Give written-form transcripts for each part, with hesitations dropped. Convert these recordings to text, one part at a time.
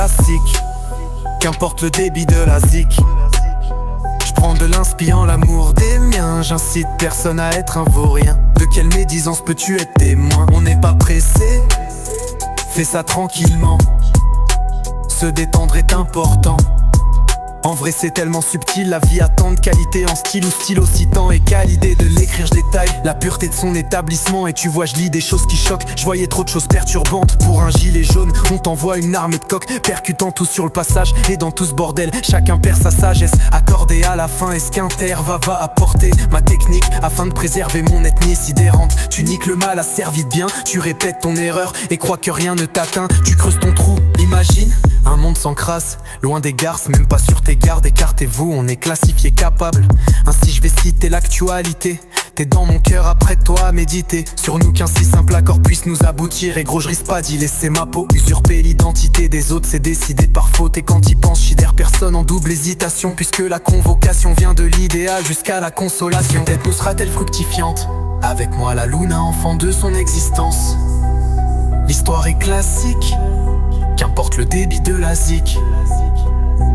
classique, qu'importe le débit de la zik. J'prends de l'inspi en l'amour des miens. J'incite personne à être un vaurien. De quelle médisance peux-tu être témoin? On n'est pas pressé, fais ça tranquillement. Se détendre est important. En vrai c'est tellement subtil, la vie a tant de qualités. En style ou stylo, citant et qu'à l'idée de l'écrire je détaille la pureté de son établissement. Et tu vois je lis des choses qui choquent. Je voyais trop de choses perturbantes. Pour un gilet jaune, on t'envoie une armée de coqs, percutant tout sur le passage. Et dans tout ce bordel, chacun perd sa sagesse. Accordée à la fin, est-ce qu'Interva va apporter ma technique afin de préserver mon ethnie sidérante? Tu niques le mal asservi de bien, tu répètes ton erreur et crois que rien ne t'atteint. Tu creuses ton trou, imagine un monde sans crasse, loin des garces, même pas sur tes gardes. Écartez-vous, on est classifié capable. Ainsi je vais citer l'actualité. T'es dans mon cœur, après toi à méditer sur nous, qu'un si simple accord puisse nous aboutir. Et gros je risque pas d'y laisser ma peau. Usurper l'identité des autres, c'est décider par faute. Et quand y pense, j'sidère personne en double hésitation, puisque la convocation vient de l'idéal jusqu'à la consolation. Peut-être nous sera-t-elle fructifiante, avec moi la Luna, enfant de son existence. L'histoire est classique, qu'importe le débit de la zik.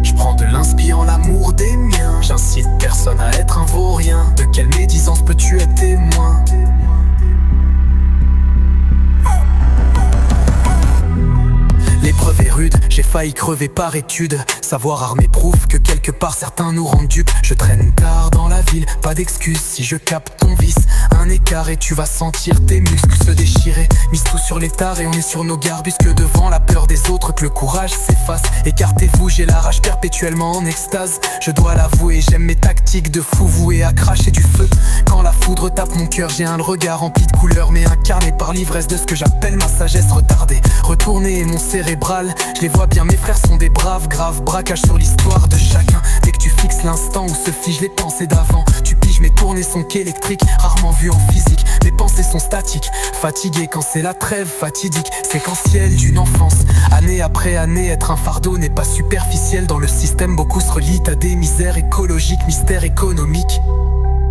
J'prends de l'inspi en l'amour des miens. J'incite personne à être un vaurien. De quelle médisance peux-tu être témoin? L'épreuve est rude, j'ai failli crever par étude. Savoir armé prouve que quelque part certains nous rendent dupes. Je traîne tard dans la ville, pas d'excuse si je capte ton vice. Un écart et tu vas sentir tes muscles se déchirer. Mise tout sur les tares et on est sur nos gardes, puisque devant la peur des autres que le courage s'efface. Écartez-vous, j'ai la rage perpétuellement en extase. Je dois l'avouer, j'aime mes tactiques de fou voué à cracher du feu. Quand la foudre tape mon cœur, j'ai un regard rempli de couleurs, mais incarné par l'ivresse de ce que j'appelle ma sagesse retardée. Retourner mon cérébral, je les vois bien, mes frères sont des braves, graves. Braquage sur l'histoire de chacun. Dès que tu fixes l'instant où se figent les pensées d'avant, tu piges mes tournées sont qu'électriques, rarement vues en physique. Mes pensées sont statiques, fatiguées quand c'est la trêve fatidique, séquentielle d'une enfance. Année après année, être un fardeau n'est pas superficiel. Dans le système, beaucoup se relient à des misères écologiques, mystères économiques.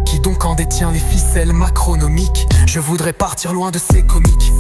Qui donc en détient les ficelles macronomiques? Je voudrais partir loin de ces comiques.